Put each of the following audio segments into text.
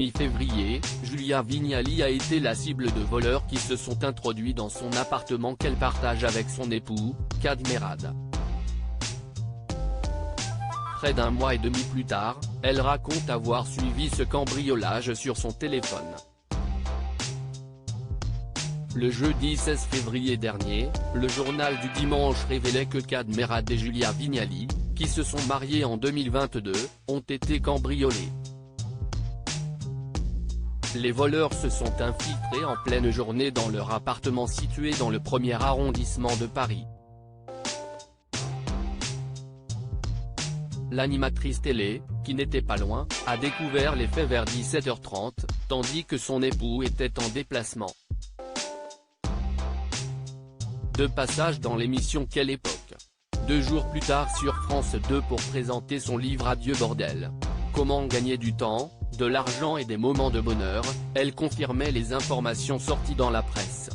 Mi-février, Julia Vignali a été la cible de voleurs qui se sont introduits dans son appartement qu'elle partage avec son époux, Kad Merad. Près d'un mois et demi plus tard, elle raconte avoir suivi ce cambriolage sur son téléphone. Le jeudi 16 février dernier, le journal du dimanche révélait que Kad Merad et Julia Vignali, qui se sont mariés en 2022, ont été cambriolés. Les voleurs se sont infiltrés en pleine journée dans leur appartement situé dans le 1er arrondissement de Paris. L'animatrice télé, qui n'était pas loin, a découvert les faits vers 17h30, tandis que son époux était en déplacement. De passage dans l'émission Quelle époque. 2 jours plus tard sur France 2 pour présenter son livre Adieu bordel. Comment gagner du temps, de l'argent et des moments de bonheur, elle confirmait les informations sorties dans la presse.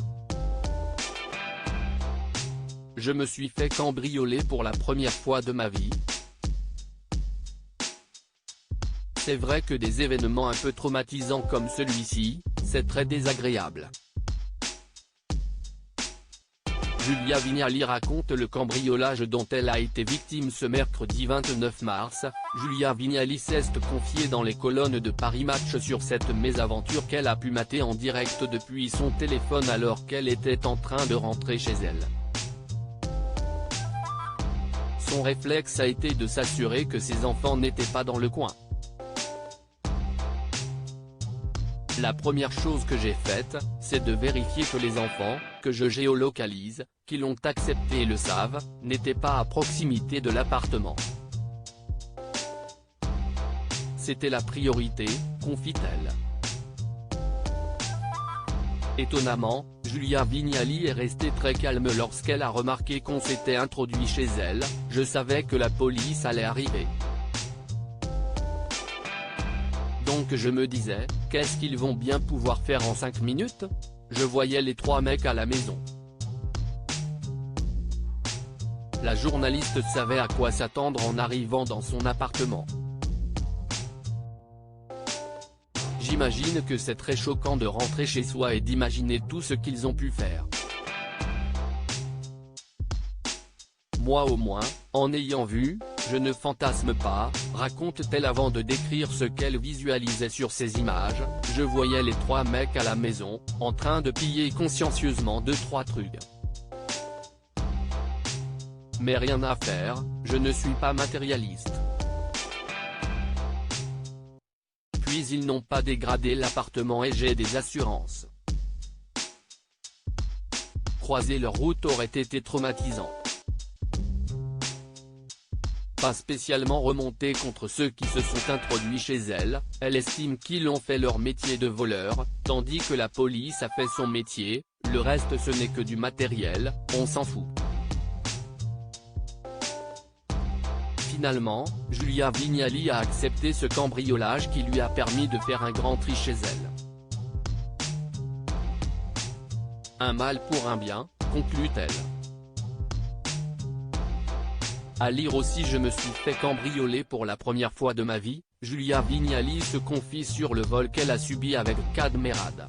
Je me suis fait cambrioler pour la première fois de ma vie. C'est vrai que des événements un peu traumatisants comme celui-ci, c'est très désagréable. Julia Vignali raconte le cambriolage dont elle a été victime ce mercredi 29 mars. Julia Vignali s'est confiée dans les colonnes de Paris Match sur cette mésaventure qu'elle a pu mater en direct depuis son téléphone alors qu'elle était en train de rentrer chez elle. Son réflexe a été de s'assurer que ses enfants n'étaient pas dans le coin. La première chose que j'ai faite, c'est de vérifier que les enfants, que je géolocalise, qui l'ont accepté et le savent, n'étaient pas à proximité de l'appartement. C'était la priorité, confie-t-elle. Étonnamment, Julia Vignali est restée très calme lorsqu'elle a remarqué qu'on s'était introduit chez elle. Je savais que la police allait arriver. Donc je me disais, qu'est-ce qu'ils vont bien pouvoir faire en 5 minutes? Je voyais les 3 mecs à la maison. La journaliste savait à quoi s'attendre en arrivant dans son appartement. J'imagine que c'est très choquant de rentrer chez soi et d'imaginer tout ce qu'ils ont pu faire. Moi au moins, en ayant vu, je ne fantasme pas, raconte-t-elle avant de décrire ce qu'elle visualisait sur ces images. Je voyais les 3 mecs à la maison, en train de piller consciencieusement 2-3 trucs. Mais rien à faire, je ne suis pas matérialiste. Puis ils n'ont pas dégradé l'appartement et j'ai des assurances. Croiser leur route aurait été traumatisant. Pas spécialement remontée contre ceux qui se sont introduits chez elle, elle estime qu'ils ont fait leur métier de voleur, tandis que la police a fait son métier, le reste ce n'est que du matériel, on s'en fout. Finalement, Julia Vignali a accepté ce cambriolage qui lui a permis de faire un grand tri chez elle. Un mal pour un bien, conclut-elle. À lire aussi Je me suis fait cambrioler pour la première fois de ma vie, Julia Vignali se confie sur le vol qu'elle a subi avec Kad Merad.